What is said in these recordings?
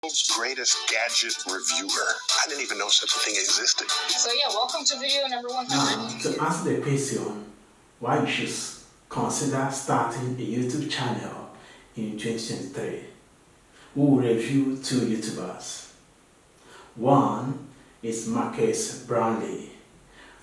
World's greatest gadget reviewer. I didn't even know such a thing existed. So yeah, welcome to video number 100. Now, to answer the question why you should consider starting a YouTube channel in 2023, we will review two YouTubers. One is Marquess Brownlee,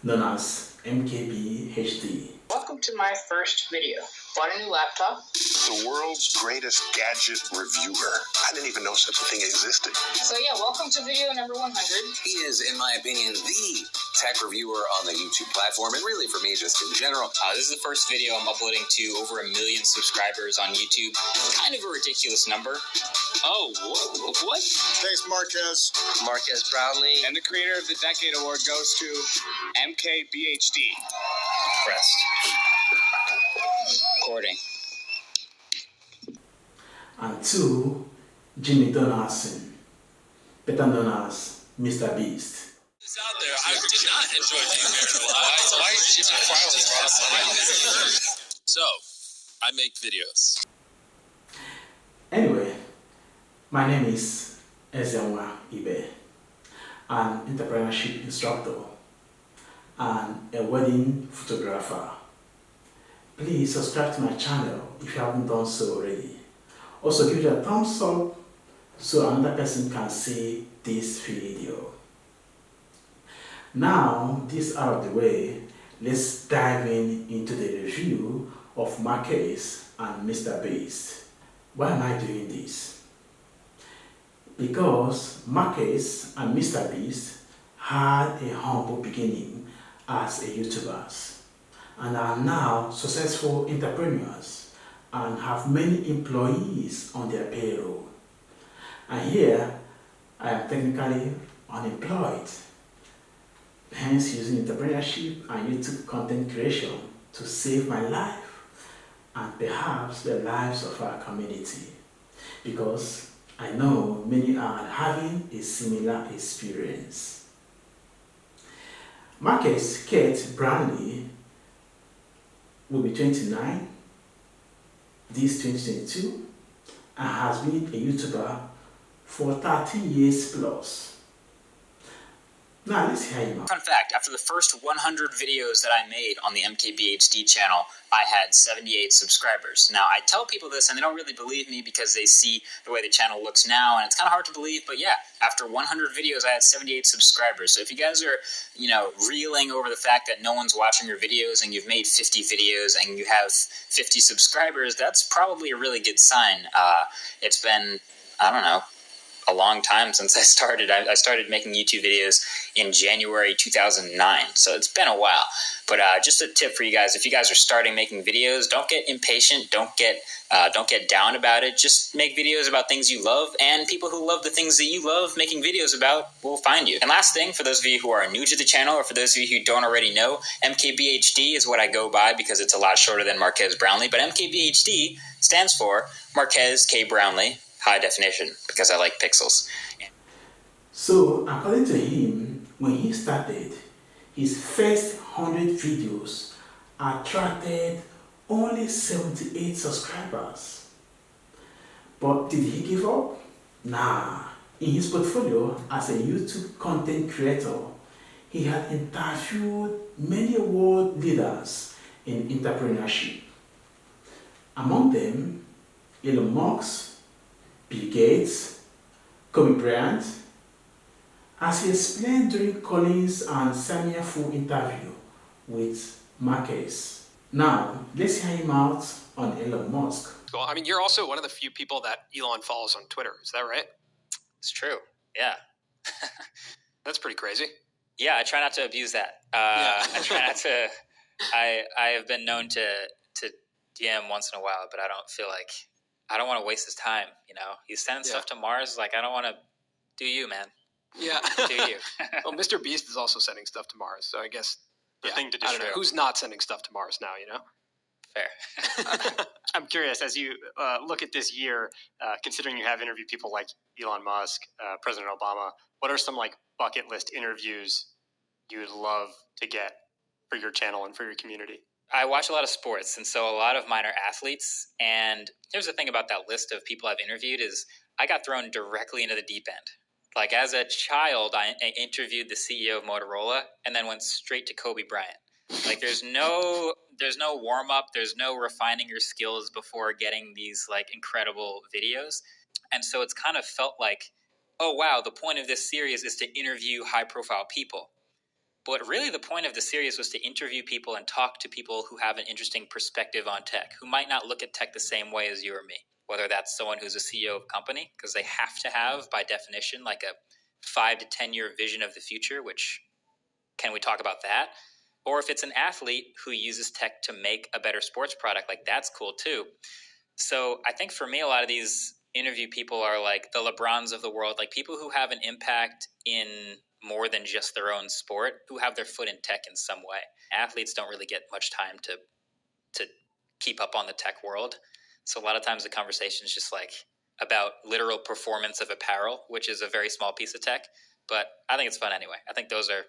known as MKBHD. Welcome to my first video. Bought a new laptop. The world's greatest gadget reviewer. I didn't even know such a thing existed. So yeah, welcome to video number 100. He is, in my opinion, the tech reviewer on the YouTube platform, and really for me, just in general. This is the first video I'm uploading to over 1 million subscribers on YouTube. Kind of a ridiculous number. Oh, what? Thanks, Marquess. Marquess Brownlee. And the creator of the Decade Award goes to MKBHD. Pressed. Recording. And two, Jimmy Donaldson, better known as MrBeast. Out there, I did not enjoy being married a lot. Why is Jimmy Farley brought us on? So, I make videos. Anyway, my name is Ezenwa Ibe, an entrepreneurship instructor and a wedding photographer. Please subscribe to my channel if you haven't done so already. Also give it a thumbs up so another person can see this video. Now this out of the way, let's dive into the review of Marquess and MrBeast. Why am I doing this? Because Marquess and MrBeast had a humble beginning as a YouTubers and are now successful entrepreneurs and have many employees on their payroll. And here I am technically unemployed, hence using entrepreneurship and YouTube content creation to save my life and perhaps the lives of our community, because I know many are having a similar experience. Marquess Kate Brownlee will be 29 this 2022 and has been a YouTuber for 13 years plus. Now let's hear him out. Fun fact, after the first 100 videos that I made on the MKBHD channel, I had 78 subscribers. Now, I tell people this and they don't really believe me because they see the way the channel looks now, and it's kind of hard to believe, but yeah, after 100 videos, I had 78 subscribers. So if you guys are, reeling over the fact that no one's watching your videos and you've made 50 videos and you have 50 subscribers, that's probably a really good sign. It's been, I don't know, a long time since I started. I started making YouTube videos in January 2009, so it's been a while. But just a tip for you guys: if you guys are starting making videos, don't get impatient. Don't get down about it. Just make videos about things you love, and people who love the things that you love making videos about will find you. And last thing, for those of you who are new to the channel, or for those of you who don't already know, MKBHD is what I go by because it's a lot shorter than Marquess Brownlee. But MKBHD stands for Marquess K. Brownlee. High definition, because I like pixels. So, according to him, when he started, his first 100 videos attracted only 78 subscribers. But did he give up? Nah. In his portfolio as a YouTube content creator, he had interviewed many world leaders in entrepreneurship. Among them, Elon Musk, Bill Gates, Kobe Bryant, as he explained during Colins and Simar full interview with Marquess. Now, let's hear him out on Elon Musk. Well, I mean, you're also one of the few people that Elon follows on Twitter. Is that right? It's true. Yeah. That's pretty crazy. Yeah, I try not to abuse that. I try not to. I have been known to DM once in a while, but I don't feel like. I don't want to waste his time, He's sending stuff to Mars. Like, I don't want to do you, man. Yeah. Do you. Well, MrBeast is also sending stuff to Mars, so I guess The thing to do. I don't know. Who's not sending stuff to Mars now, Fair. I'm curious, as you look at this year, considering you have interviewed people like Elon Musk, President Obama, what are some bucket list interviews you would love to get for your channel and for your community? I watch a lot of sports, and so a lot of mine are athletes. And here's the thing about that list of people I've interviewed is I got thrown directly into the deep end. Like as a child, I interviewed the CEO of Motorola and then went straight to Kobe Bryant. Like there's no warm up, there's no refining your skills before getting these like incredible videos. And so it's kind of felt like, oh wow, the point of this series is to interview high profile people. But really the point of the series was to interview people and talk to people who have an interesting perspective on tech, who might not look at tech the same way as you or me. Whether that's someone who's a CEO of a company, because they have to have, by definition, like a 5 to 10 year vision of the future, which, can we talk about that? Or if it's an athlete who uses tech to make a better sports product, like that's cool too. So I think for me, a lot of these interview people are like the LeBrons of the world, like people who have an impact in more than just their own sport, who have their foot in tech in some way. Athletes don't really get much time to keep up on the tech world. So a lot of times the conversation is just like about literal performance of apparel, which is a very small piece of tech. But I think it's fun anyway. I think those are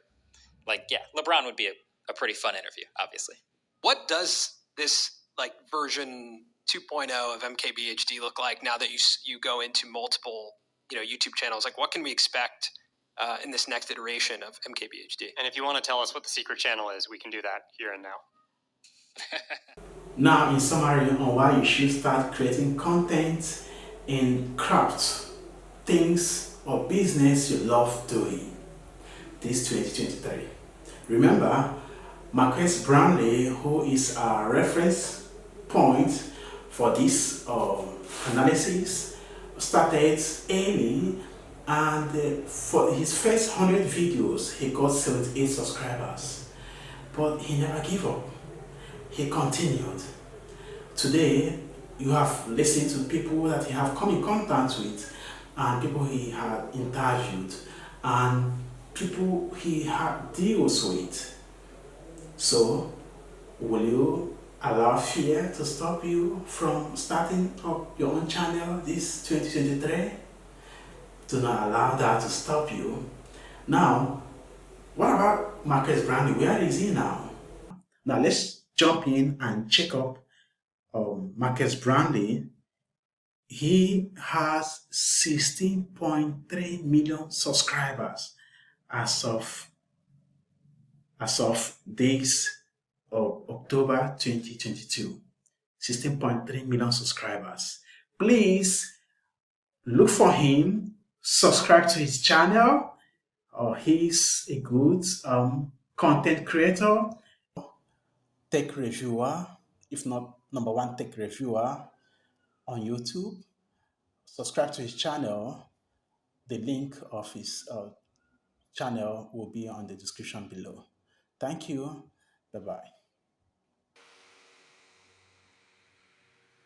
like, yeah, LeBron would be a pretty fun interview, obviously. What does this like version 2.0 of MKBHD look like now that you go into multiple YouTube channels? Like what can we expect in this next iteration of MKBHD? And if you want to tell us what the secret channel is, we can do that here and now. Now, in summary on why you should start creating content in craft, things or business you love doing this 2023. Remember, Marquess Brownlee, who is our reference point for this analysis, started early, and for his first 100 videos, he got 78 subscribers. But he never gave up. He continued. Today, you have listened to people that he have come in contact with, and people he had interviewed, and people he had deals with. So, will you allow fear to stop you from starting up your own channel this 2023? Do not allow that to stop you. Now, what about Marquess Brownlee? Where is he now? Now, let's jump in and check up Marquess Brownlee. He has 16.3 million subscribers as of this of October 2022. 16.3 million subscribers. Please look for him, subscribe to his channel. He's a good content creator, tech reviewer, if not number one tech reviewer on YouTube. Subscribe to his channel. The link of his channel will be on the description below. Thank you. Bye-bye.